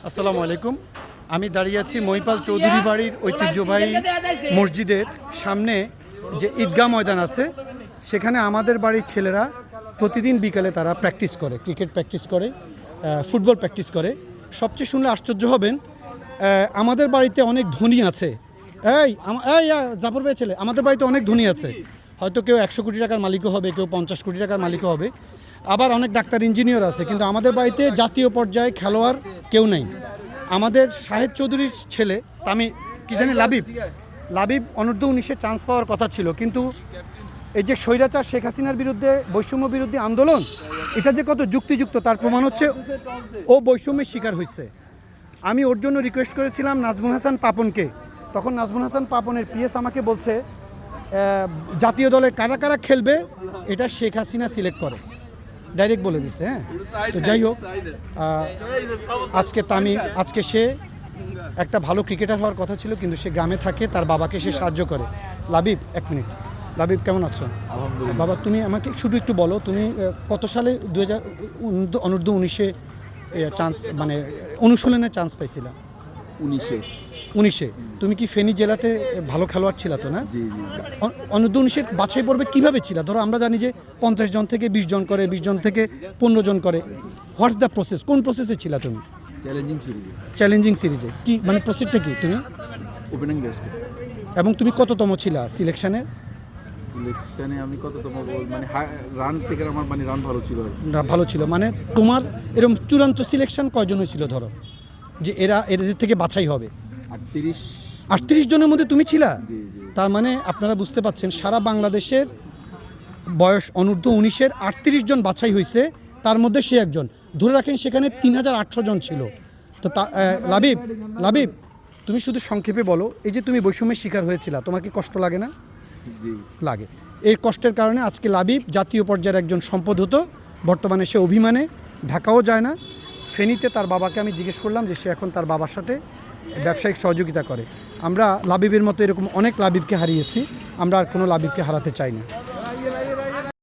আসসালামু আলাইকুম। আমি দাঁড়িয়ে আছি মহিপাল চৌধুরী বাড়ির ঐতিহ্যবাহী মসজিদের সামনে যে ঈদগাহ ময়দান আছে, সেখানে আমাদের বাড়ির ছেলেরা প্রতিদিন বিকালে তারা প্র্যাকটিস করে, ক্রিকেট প্র্যাকটিস করে, ফুটবল প্র্যাকটিস করে। সবচেয়ে শুনলে আশ্চর্য হবেন, আমাদের বাড়িতে অনেক ধনী আছে। এই জাফর ভাই ছেলে, আমাদের বাড়িতে অনেক ধনী আছে। হয়তো কেউ 100 কোটি টাকার মালিকও হবে, কেউ 50 কোটি টাকার মালিকও হবে, আবার অনেক ডাক্তার ইঞ্জিনিয়ার আছে। কিন্তু আমাদের বাড়িতে জাতীয় পর্যায়ে খেলোয়াড় কেউ নেই। আমাদের শাহেদ চৌধুরীর ছেলে আমি কি জানি লাবিব অনূর্ধ্ব 19-এ চান্স পাওয়ার কথা ছিল, কিন্তু এই যে স্বৈরাচার শেখ হাসিনার বিরুদ্ধে বৈষম্য বিরোধী আন্দোলন, এটা যে কত যুক্তিযুক্ত তার প্রমাণ হচ্ছে ও বৈষম্যের শিকার হয়েছে। আমি ওর জন্য রিকোয়েস্ট করেছিলাম নাজমুল হাসান পাপনকে। তখন নাজমুল হাসান পাপনের পিএস আমাকে বলছে জাতীয় দলে কারা কারা খেলবে এটা শেখ হাসিনা সিলেক্ট করে, ডাইরেক্ট বলে দিছে। হ্যাঁ, তো যাই হোক, আজকে সে একটা ভালো ক্রিকেটার হওয়ার কথা ছিল, কিন্তু সে গ্রামে থাকে, তার বাবাকে সে সাহায্য করে। লাবিব, এক মিনিট। লাবিব, কেমন আছো? বাবা, তুমি আমাকে শুধু একটু বলো, তুমি কত সালে 2000 অনূর্ধ্ব 19-এ চান্স মানে অনুশীলনে চান্স পাইছিলা? 19-এ। তুমি কি ফেনী জেলাতে ভালো খেলোয়াড় ছিল তো, না? অনূর্ধ্ব 19-এর বাছাই পর্বে কীভাবে ছিল? ধরো আমরা জানি যে 50 জন থেকে 20 জন করে, 20 জন থেকে 15 জন করে। What's the process? কোন প্রসেসে ছিল তুমি? চ্যালেঞ্জিং সিরিজে কি মানে প্রসেসটা কি? তুমি ওপেনিং ব্যাটসম্যান। এবং তুমি কততম ছিলা সিলেকশনে? আমি কততম মানে রান টেকার, আমার মানে রান ভালো ছিল মানে তোমার এরকম চূড়ান্ত সিলেকশন কয়জন হয়েছিল ধরো, যে এদের থেকে বাছাই হবে? 38 জনের মধ্যে তুমি ছিলা? তার মানে আপনারা বুঝতে পাচ্ছেন, সারা বাংলাদেশের বয়স অনূর্ধ্ব 19-এর 38 জন বাছাই হয়েছে, তার মধ্যে সে একজন। ধরে রাখেন সেখানে 3800 জন ছিল। তো লাবিব, তুমি শুধু সংক্ষেপে বলো, এই যে তুমি বৈষম্যের শিকার হয়েছিল, তোমার কি কষ্ট লাগে না? লাগে। এই কষ্টের কারণে আজকে লাবিব জাতীয় পর্যায়ের একজন সম্পদ হতো। বর্তমানে সে অভিমানে ঢাকাও যায় না। ফেনীতে তার বাবাকে আমি জিজ্ঞেস করলাম যে সে এখন তার বাবার সাথে ব্যবসায়িক সহযোগিতা করে। আমরা লাবিবের মতো এরকম অনেক লাবিবকে হারিয়েছি, আমরা আর কোনো লাবিবকে হারাতে চাই না।